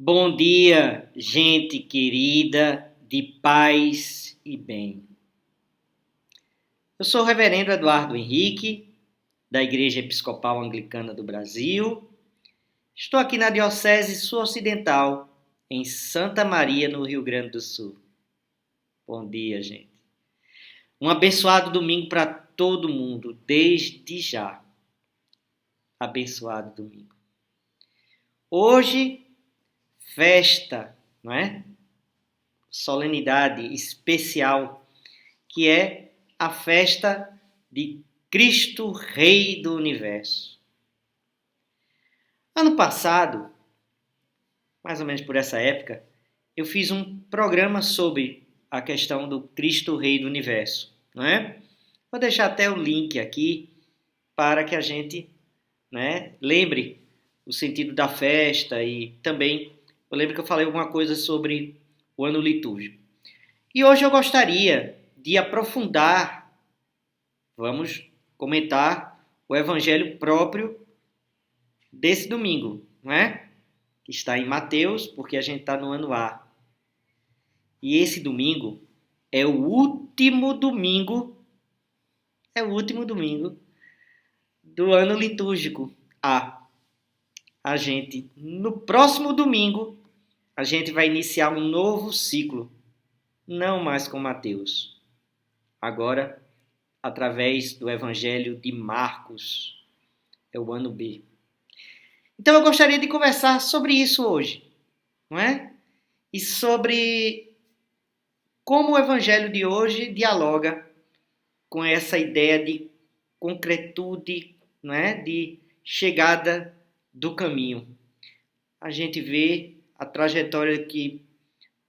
Bom dia, gente querida, de paz e bem. Eu sou o reverendo Eduardo Henrique, da Igreja Episcopal Anglicana do Brasil. Estou aqui na Diocese Sul-Ocidental, em Santa Maria, no Rio Grande do Sul. Bom dia, gente. Um abençoado domingo para todo mundo, desde já. Abençoado domingo. Hoje, festa, não é? Solenidade especial, que é a festa de Cristo Rei do Universo. Ano passado, mais ou menos por essa época, eu fiz um programa sobre a questão do Cristo Rei do Universo, não é? Vou deixar até o link aqui para que a gente, lembre o sentido da festa e também eu lembro que eu falei alguma coisa sobre o ano litúrgico. E hoje eu gostaria de aprofundar, vamos comentar o evangelho próprio desse domingo, não é? Que está em Mateus, porque a gente está no ano A. E esse domingo é o último domingo, do ano litúrgico A. No próximo domingo, a gente vai iniciar um novo ciclo, não mais com Mateus, agora através do Evangelho de Marcos, é o ano B. Então eu gostaria de conversar sobre isso hoje, não é? E sobre como o Evangelho de hoje dialoga com essa ideia de concretude, não é? De chegada do caminho. A gente vê a trajetória que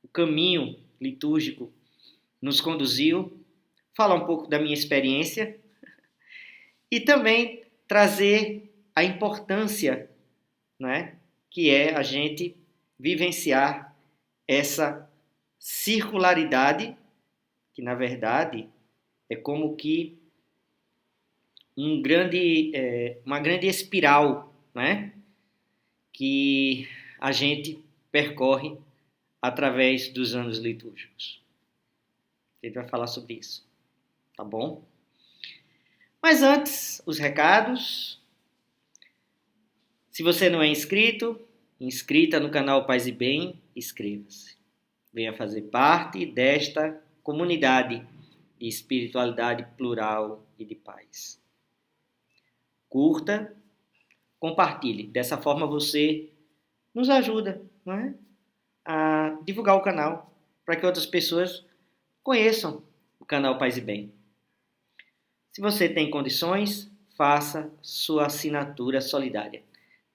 o caminho litúrgico nos conduziu, falar um pouco da minha experiência e também trazer a importância, né, que é a gente vivenciar essa circularidade, que na verdade é como que uma grande espiral, né, que a gente percorre através dos anos litúrgicos. A gente vai falar sobre isso, tá bom? Mas antes, os recados. Se você não é inscrita no canal Paz e Bem, inscreva-se. Venha fazer parte desta comunidade de espiritualidade plural e de paz. Curta, compartilhe. Dessa forma você nos ajuda, não é? A divulgar o canal para que outras pessoas conheçam o canal Paz e Bem. Se você tem condições, faça sua assinatura solidária.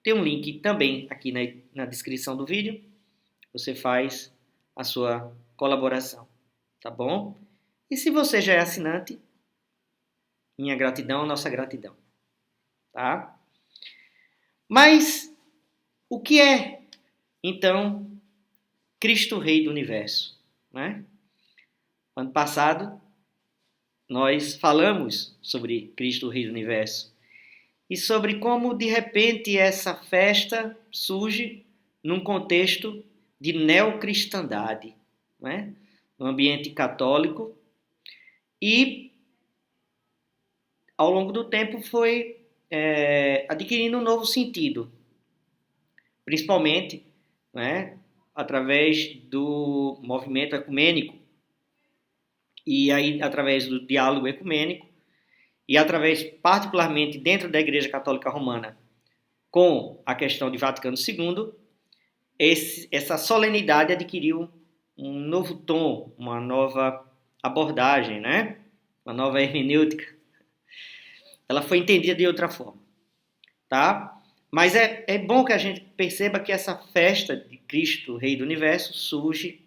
Tem um link também aqui na descrição do vídeo. Você faz a sua colaboração, tá bom? E se você já é assinante, minha gratidão, nossa gratidão, tá? Mas o que é, então, Cristo Rei do Universo, né? Ano passado, nós falamos sobre Cristo Rei do Universo e sobre como, de repente, essa festa surge num contexto de neocristandade, né? No ambiente católico, e ao longo do tempo foi adquirindo um novo sentido, principalmente, né, através do movimento ecumênico, e aí através do diálogo ecumênico, e através, particularmente dentro da Igreja Católica Romana, com a questão de Vaticano II, essa solenidade adquiriu um novo tom, uma nova abordagem, né? Uma nova hermenêutica. Ela foi entendida de outra forma, tá? Mas é bom que a gente perceba que essa festa de Cristo, Rei do Universo, surge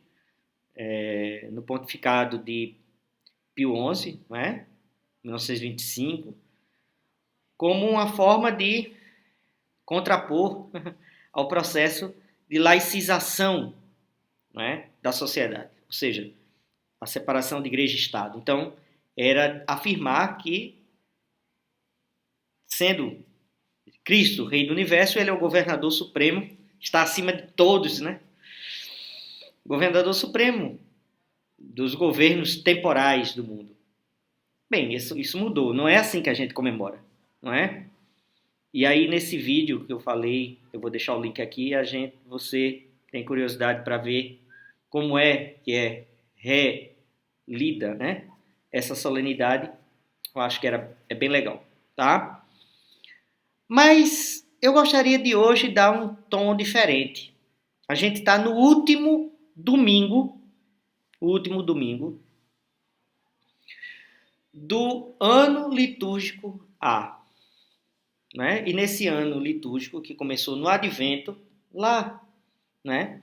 no pontificado de Pio XI, né? 1925, como uma forma de contrapor ao processo de laicização, né, da sociedade, ou seja, a separação de igreja e Estado. Então, era afirmar que, sendo Cristo, Rei do Universo, ele é o governador supremo está acima de todos, né? Governador supremo dos governos temporais do mundo. Bem, isso mudou. Não é assim que a gente comemora, não é? E aí, nesse vídeo que eu falei, eu vou deixar o link aqui, você tem curiosidade para ver como é que é relida, né? Essa solenidade, eu acho que é bem legal, tá? Mas eu gostaria de hoje dar um tom diferente. A gente está no último domingo do ano litúrgico A. Né? E nesse ano litúrgico, que começou no Advento, lá, né?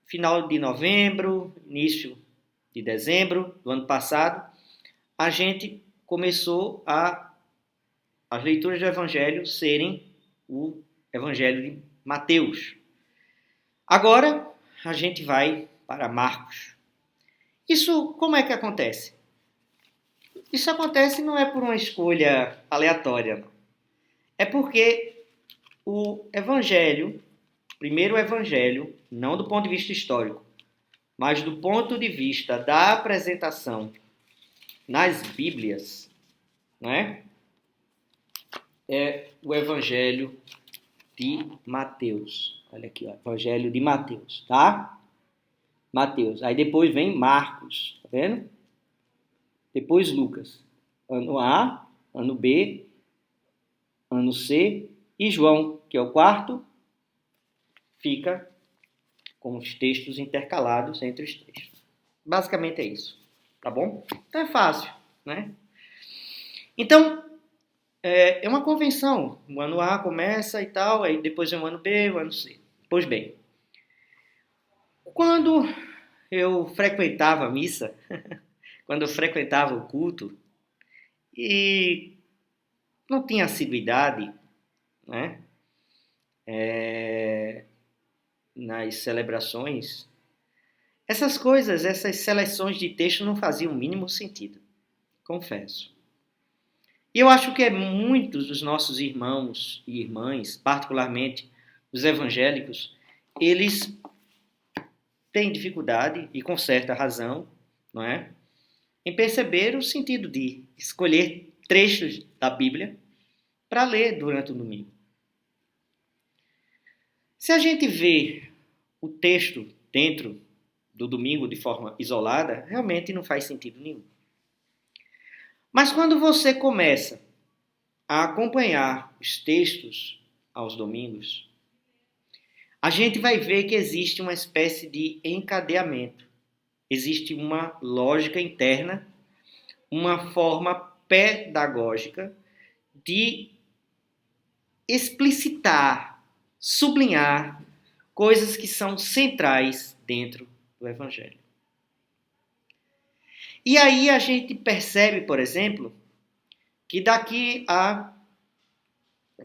Final de novembro, início de dezembro do ano passado, a gente começou as leituras do Evangelho serem o Evangelho de Mateus. Agora, a gente vai para Marcos. Isso como é que acontece? Isso acontece não é por uma escolha aleatória, não. É porque o Evangelho, primeiro o Evangelho, não do ponto de vista histórico, mas do ponto de vista da apresentação nas Bíblias, né? É o Evangelho de Mateus. Olha aqui, ó, Evangelho de Mateus, tá? Mateus. Aí depois vem Marcos, tá vendo? Depois Lucas. Ano A, ano B, ano C e João, que é o quarto, fica com os textos intercalados entre os textos. Basicamente é isso, tá bom? Então é fácil, né? Então, é uma convenção. O ano A começa e tal, aí depois vem o ano B, o ano C. Pois bem, quando eu frequentava a missa, quando eu frequentava o culto, e não tinha assiduidade, né? Nas celebrações, essas coisas, essas seleções de texto não faziam o mínimo sentido, confesso. E eu acho que muitos dos nossos irmãos e irmãs, particularmente os evangélicos, eles têm dificuldade, e com certa razão, não é? Em perceber o sentido de escolher trechos da Bíblia para ler durante o domingo. Se a gente vê o texto dentro do domingo de forma isolada, realmente não faz sentido nenhum. Mas quando você começa a acompanhar os textos aos domingos, a gente vai ver que existe uma espécie de encadeamento. Existe uma lógica interna, uma forma pedagógica de explicitar, sublinhar coisas que são centrais dentro do Evangelho. E aí a gente percebe, por exemplo, que daqui a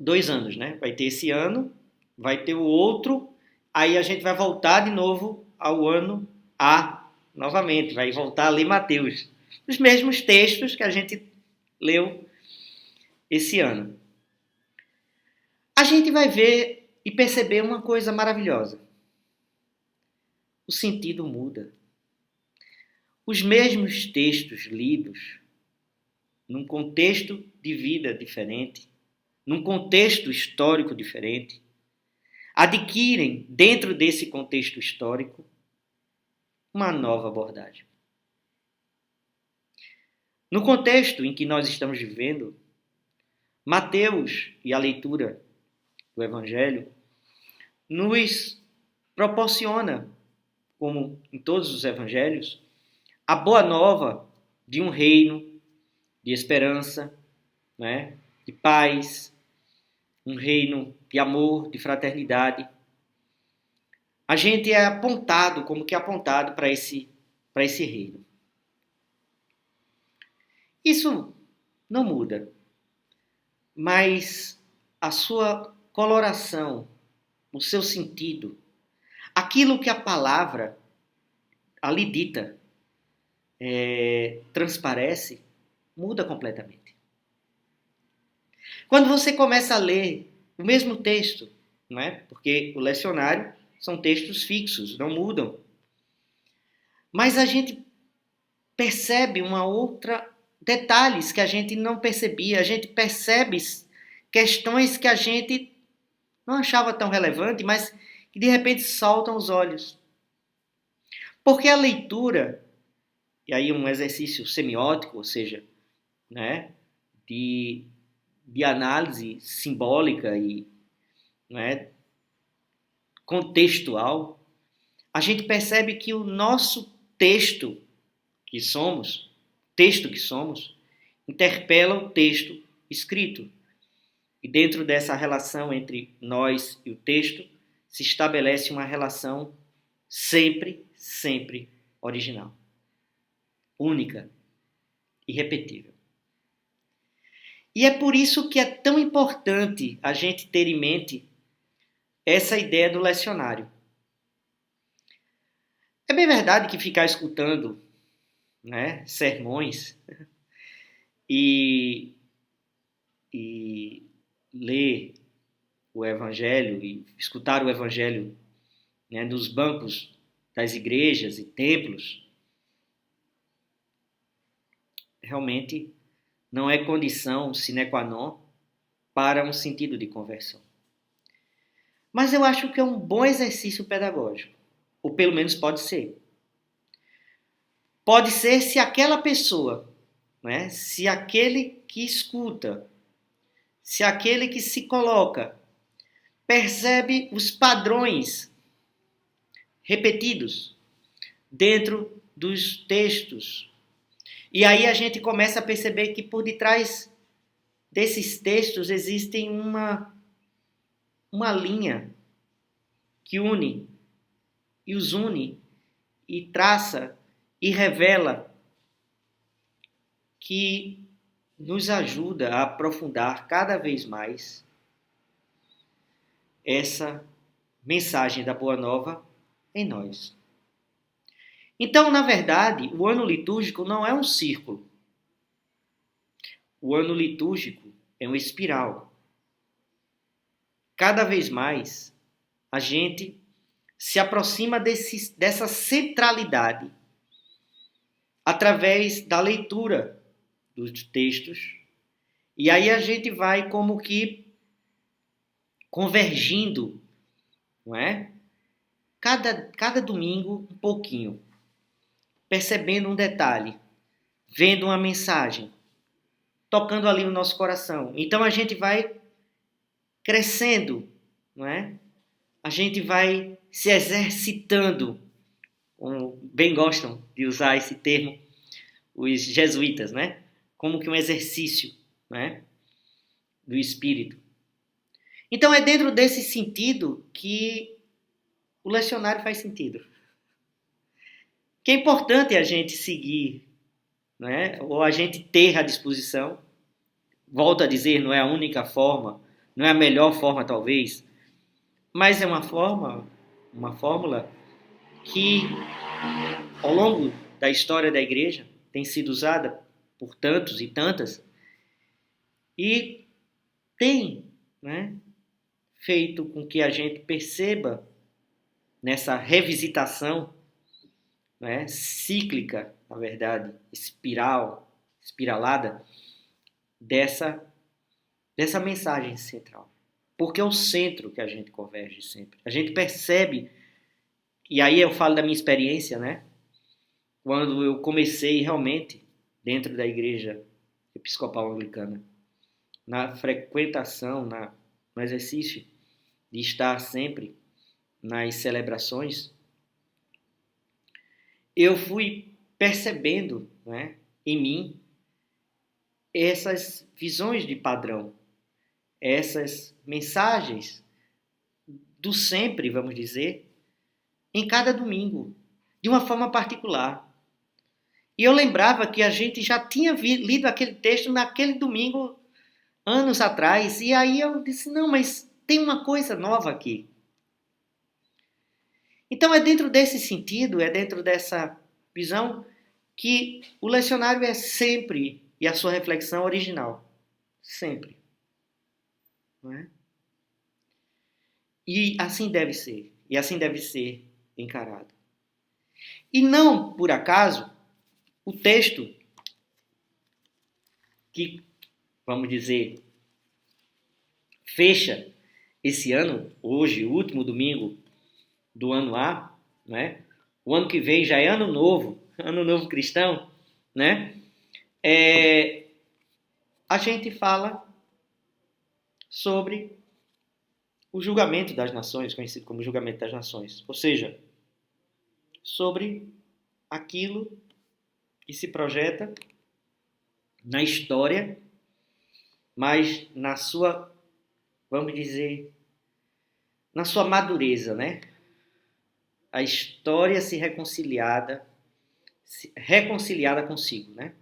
2 anos, né? Vai ter esse ano, vai ter o outro, aí a gente vai voltar de novo ao ano A, novamente, vai voltar a ler Mateus. Os mesmos textos que a gente leu esse ano. A gente vai ver e perceber uma coisa maravilhosa. O sentido muda. Os mesmos textos lidos, num contexto de vida diferente, num contexto histórico diferente, adquirem, dentro desse contexto histórico, uma nova abordagem. No contexto em que nós estamos vivendo, Mateus e a leitura do Evangelho nos proporciona, como em todos os Evangelhos, a boa nova de um reino de esperança, né, de paz, um reino de amor, de fraternidade. A gente é apontado, como que apontado para esse reino. Isso não muda, mas a sua coloração, o seu sentido, aquilo que a palavra ali dita transparece, muda completamente. Quando você começa a ler o mesmo texto, não é? Porque o lecionário são textos fixos, não mudam. Mas a gente percebe uma outra detalhes que a gente não percebia, a gente percebe questões que a gente não achava tão relevante, mas que de repente saltam os olhos. Porque a leitura, e aí um exercício semiótico, ou seja, né, de análise simbólica e, né, contextual, a gente percebe que o nosso texto que somos, interpela o texto escrito. E dentro dessa relação entre nós e o texto, se estabelece uma relação sempre original, única, irrepetível. E é por isso que é tão importante a gente ter em mente essa ideia do lecionário. É bem verdade que ficar escutando, né, sermões e ler o Evangelho e escutar o Evangelho, né, nos bancos das igrejas e templos, realmente não é condição sine qua non para um sentido de conversão. Mas eu acho que é um bom exercício pedagógico, ou pelo menos pode ser. Pode ser se aquela pessoa, né, se aquele que escuta, se aquele que se coloca, percebe os padrões repetidos dentro dos textos. E aí a gente começa a perceber que por detrás desses textos existem uma linha que une e os une e traça e revela, que nos ajuda a aprofundar cada vez mais essa mensagem da Boa Nova em nós. Então, na verdade, o ano litúrgico não é um círculo. O ano litúrgico é uma espiral. Cada vez mais a gente se aproxima dessa centralidade através da leitura dos textos. E aí a gente vai como que convergindo, não é? Cada domingo um pouquinho, percebendo um detalhe, vendo uma mensagem, tocando ali o nosso coração. Então a gente vai crescendo, não é? A gente vai se exercitando, como bem gostam de usar esse termo os jesuítas, né? Como que um exercício, né, do espírito. Então é dentro desse sentido que o lecionário faz sentido. Que é importante a gente seguir, né, ou a gente ter à disposição. Volto a dizer, não é a única forma, não é a melhor forma talvez, mas é uma fórmula que ao longo da história da igreja tem sido usada por tantos e tantas e tem, né, feito com que a gente perceba nessa revisitação, né, cíclica, na verdade, espiralada, dessa mensagem central. Porque é o centro que a gente converge sempre. A gente percebe, e aí eu falo da minha experiência, né? Quando eu comecei realmente dentro da igreja episcopal anglicana, na frequentação, no exercício de estar sempre nas celebrações, eu fui percebendo, né, em mim essas visões de padrão, essas mensagens do sempre, vamos dizer, em cada domingo, de uma forma particular. E eu lembrava que a gente já tinha lido aquele texto naquele domingo, anos atrás, e aí eu disse, não, mas tem uma coisa nova aqui. Então é dentro desse sentido, é dentro dessa visão que o lecionário é sempre, e a sua reflexão original, sempre. Não é? E assim deve ser. E assim deve ser encarado. E não, por acaso, o texto que, vamos dizer, fecha esse ano, hoje, o último domingo do ano A, né? O ano que vem já é ano novo cristão, né? A gente fala sobre o julgamento das nações, conhecido como julgamento das nações, ou seja, sobre aquilo que se projeta na história, mas na sua, vamos dizer, na sua madureza, né? A história se reconciliada consigo, né?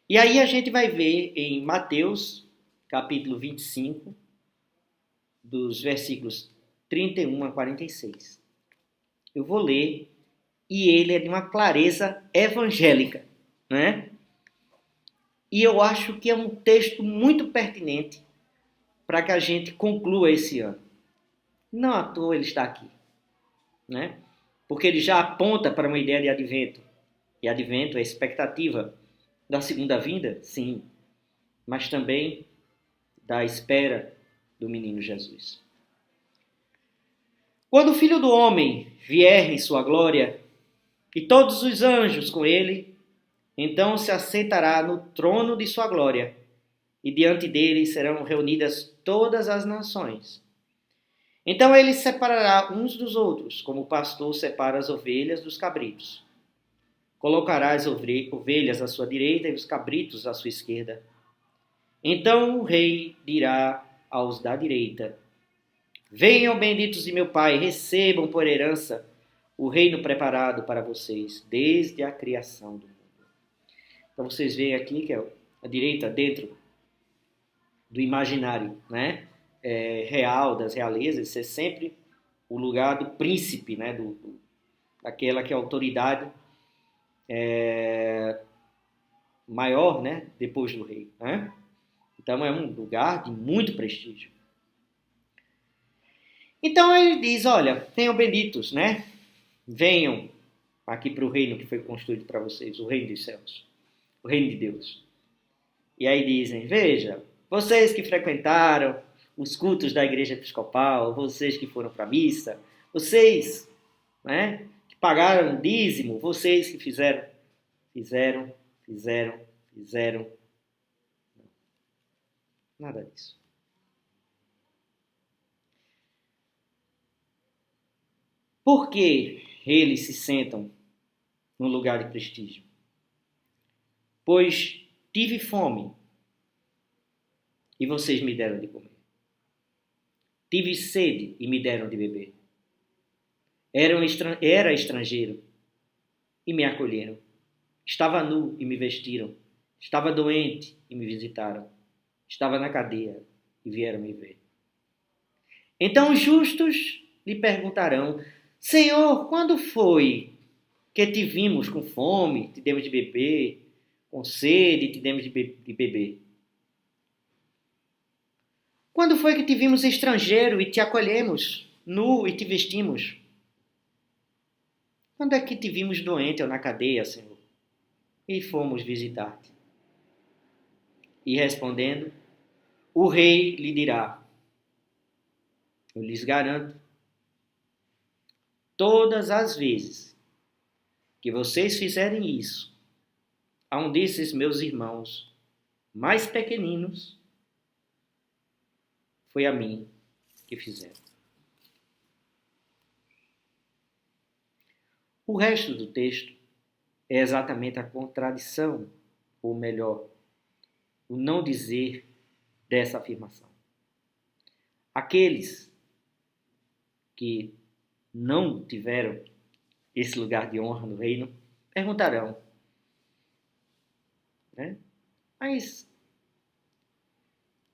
E aí a gente vai ver em Mateus, capítulo 25, dos versículos 31 a 46. Eu vou ler, e ele é de uma clareza evangélica, né? E eu acho que é um texto muito pertinente para que a gente conclua esse ano. Não à toa ele está aqui, né? Porque ele já aponta para uma ideia de advento. E advento é a expectativa da segunda vinda, sim, mas também da espera do menino Jesus. Quando o Filho do Homem vier em sua glória, e todos os anjos com ele, então se assentará no trono de sua glória, e diante dele serão reunidas todas as nações. Então ele separará uns dos outros, como o pastor separa as ovelhas dos cabritos. Colocará as ovelhas à sua direita e os cabritos à sua esquerda. Então o rei dirá aos da direita: Venham, benditos de meu Pai, recebam por herança o reino preparado para vocês desde a criação do mundo. Então vocês veem aqui que a direita dentro do imaginário, né, real, das realezas, é sempre o lugar do príncipe, né, daquela que é a autoridade maior, né, depois do rei, né? Então é um lugar de muito prestígio. Então ele diz, olha, tenham benditos, né? Venham aqui para o reino que foi construído para vocês, o reino dos céus, o reino de Deus. E aí dizem, veja, vocês que frequentaram os cultos da igreja episcopal, vocês que foram para a missa, vocês, né, que pagaram dízimo, vocês que fizeram. Nada disso. Por que eles se sentam no lugar de prestígio? Pois tive fome e vocês me deram de comer. Tive sede e me deram de beber. Era estrangeiro e me acolheram. Estava nu e me vestiram. Estava doente e me visitaram. Estava na cadeia e vieram me ver. Então os justos lhe perguntarão: Senhor, quando foi que te vimos com fome, te demos de beber, com sede, te demos de beber? Quando foi que te vimos estrangeiro e te acolhemos, nu e te vestimos? Quando é que te vimos doente ou na cadeia, Senhor, e fomos visitar-te? E respondendo, o rei lhe dirá: eu lhes garanto, todas as vezes que vocês fizerem isso a um desses meus irmãos mais pequeninos, foi a mim que fizeram. O resto do texto é exatamente a contradição, ou melhor, o não dizer dessa afirmação. Aqueles que não tiveram esse lugar de honra no reino perguntarão, né? Mas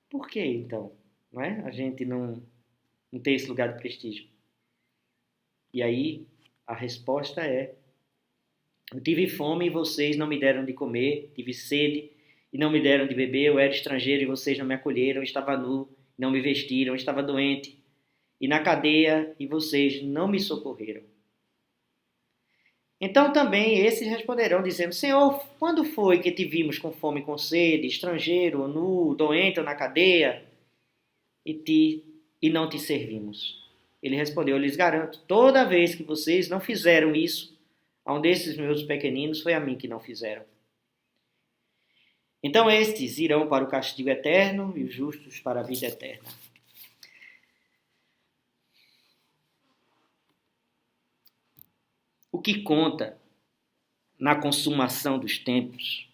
por que então, não é? A gente não tem esse lugar de prestígio? E aí a resposta é: eu tive fome e vocês não me deram de comer, tive sede e não me deram de beber, eu era estrangeiro e vocês não me acolheram, estava nu, não me vestiram, estava doente e na cadeia, e vocês não me socorreram. Então também esses responderão, dizendo: Senhor, quando foi que te vimos com fome e com sede, estrangeiro, ou nu, doente ou na cadeia, e não te servimos? Ele respondeu: Eu lhes garanto, toda vez que vocês não fizeram isso a um desses meus pequeninos, foi a mim que não fizeram. Então estes irão para o castigo eterno e os justos para a vida eterna. O que conta na consumação dos tempos,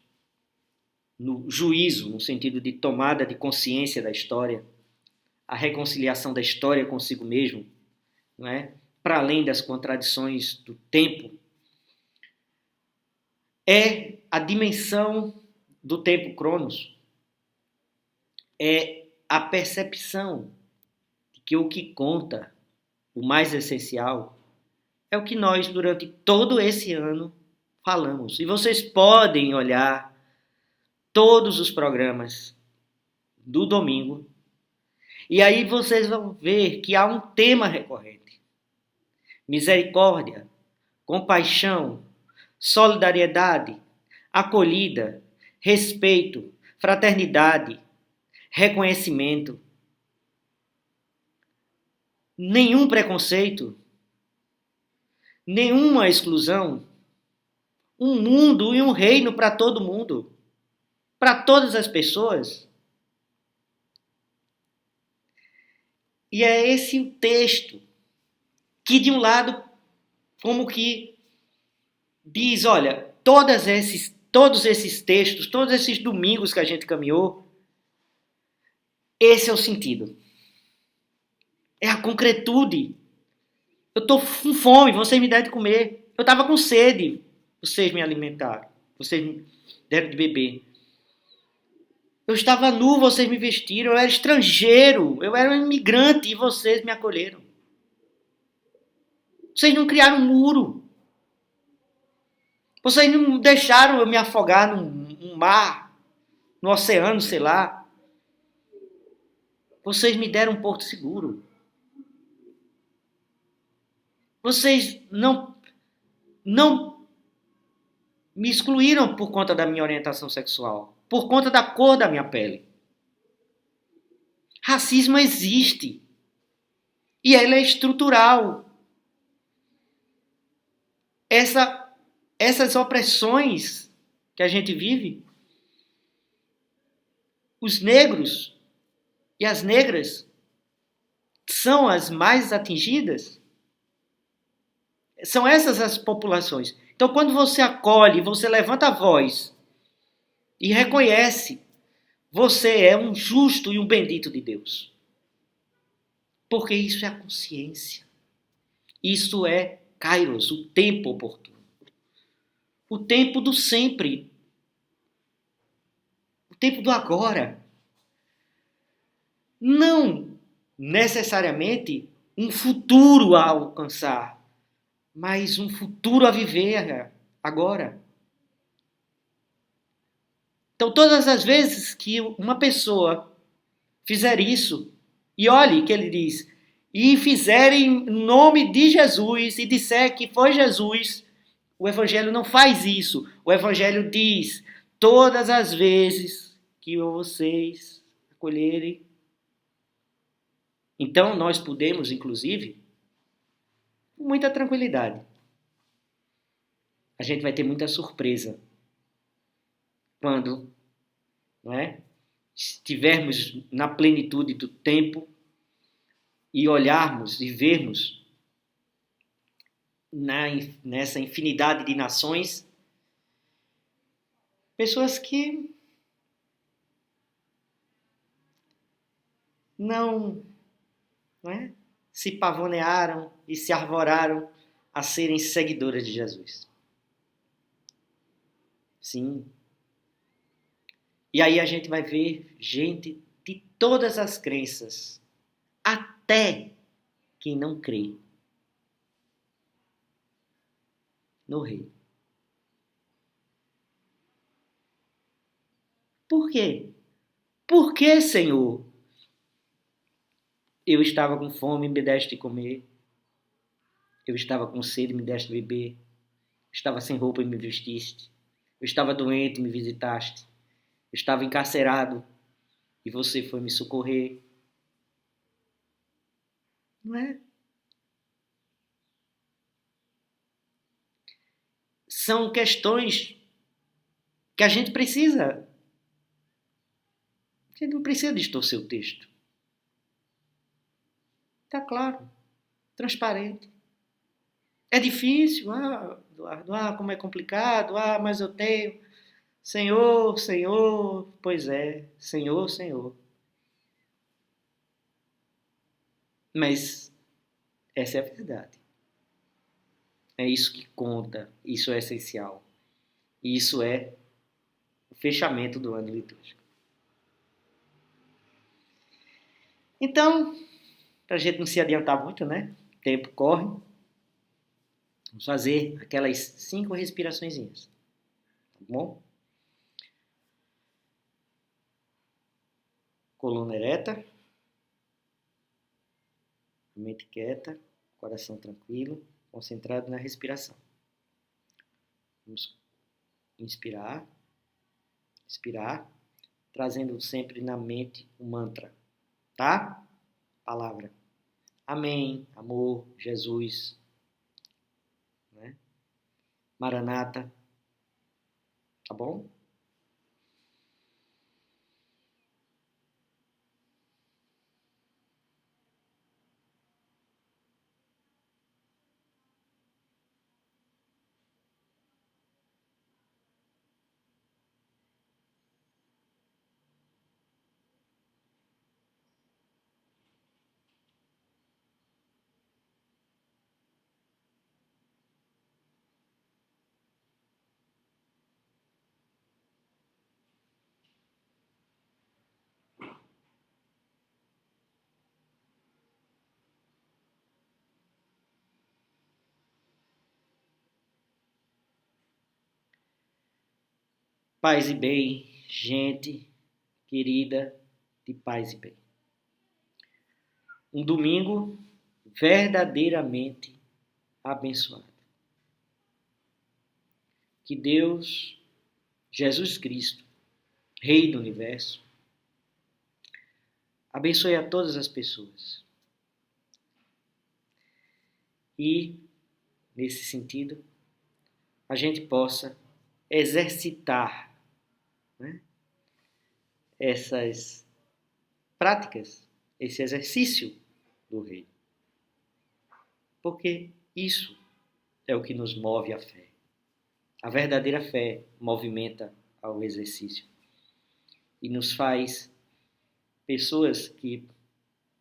no juízo, no sentido de tomada de consciência da história, a reconciliação da história consigo mesmo, não é? Para além das contradições do tempo, é a dimensão do tempo Cronos, é a percepção de que o que conta, o mais essencial, é o que nós, durante todo esse ano, falamos. E vocês podem olhar todos os programas do domingo, e aí vocês vão ver que há um tema recorrente: misericórdia, compaixão, solidariedade, acolhida, respeito, fraternidade, reconhecimento, nenhum preconceito, nenhuma exclusão, um mundo e um reino para todo mundo, para todas as pessoas. E é esse o texto que, de um lado, como que diz, olha, todos esses textos, todos esses domingos que a gente caminhou, esse é o sentido. É a concretude. Eu estou com fome, vocês me deram de comer. Eu estava com sede, vocês me alimentaram. Vocês me deram de beber. Eu estava nu, vocês me vestiram. Eu era estrangeiro, eu era um imigrante e vocês me acolheram. Vocês não criaram um muro. Vocês não deixaram eu me afogar num mar, no oceano, sei lá. Vocês me deram um porto seguro. Vocês não me excluíram por conta da minha orientação sexual, por conta da cor da minha pele. Racismo existe. E ele é estrutural. Essas opressões que a gente vive, os negros e as negras são as mais atingidas. São essas as populações. Então, quando você acolhe, você levanta a voz e reconhece, você é um justo e um bendito de Deus. Porque isso é a consciência. Isso é Kairos, o tempo oportuno. O tempo do sempre. O tempo do agora. Não necessariamente um futuro a alcançar, mas um futuro a viver agora. Então, todas as vezes que uma pessoa fizer isso, e olhe que ele diz, e fizer em nome de Jesus, e disser que foi Jesus, o Evangelho não faz isso. O Evangelho diz, todas as vezes que vocês acolherem. Então, nós podemos, inclusive, com muita tranquilidade. A gente vai ter muita surpresa quando, não é, estivermos na plenitude do tempo e olharmos e vermos nessa infinidade de nações pessoas que não é, se pavonearam e se arvoraram a serem seguidoras de Jesus. Sim. E aí a gente vai ver gente de todas as crenças, até quem não crê no Rei. Por quê? Por que, Senhor? Eu estava com fome, me deste de comer. Eu estava com sede, me deste de beber. Eu estava sem roupa e me vestiste. Eu estava doente e me visitaste. Eu estava encarcerado e você foi me socorrer. Não é? São questões que a gente precisa. A gente não precisa distorcer o texto. Está claro, transparente. É difícil, Eduardo, como é complicado, mas eu tenho. Senhor, Senhor, pois é, Senhor, Senhor. Mas essa é a verdade. É isso que conta, isso é essencial. E isso é o fechamento do ano litúrgico. Então, para a gente não se adiantar muito, né? O tempo corre. Vamos fazer aquelas 5 respiraçõezinhas. Tá bom? Coluna ereta. Mente quieta. Coração tranquilo. Concentrado na respiração. Vamos inspirar. Expirar. Trazendo sempre na mente o mantra. Tá? Palavra. Amém. Amor. Jesus. Né? Maranata. Tá bom? Paz e bem, gente querida de paz e bem. Um domingo verdadeiramente abençoado. Que Deus, Jesus Cristo, Rei do Universo, abençoe a todas as pessoas. E, nesse sentido, a gente possa exercitar, né, essas práticas, esse exercício do Rei. Porque isso é o que nos move à fé. A verdadeira fé movimenta ao exercício e nos faz pessoas que,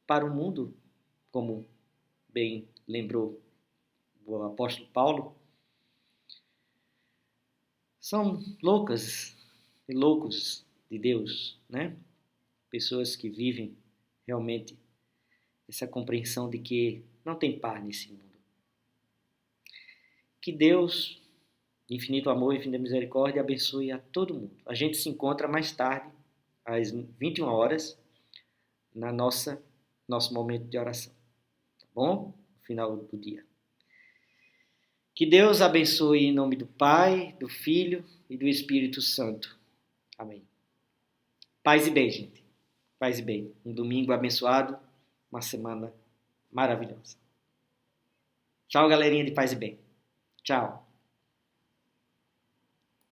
para o mundo, como bem lembrou o apóstolo Paulo, são loucas e loucos de Deus, né? Pessoas que vivem realmente essa compreensão de que não tem paz nesse mundo. Que Deus, infinito amor e infinita misericórdia, abençoe a todo mundo. A gente se encontra mais tarde, às 21 horas, na nosso momento de oração. Tá bom? No final do dia. Que Deus abençoe em nome do Pai, do Filho e do Espírito Santo. Amém. Paz e bem, gente. Paz e bem. Um domingo abençoado, uma semana maravilhosa. Tchau, galerinha de paz e bem. Tchau.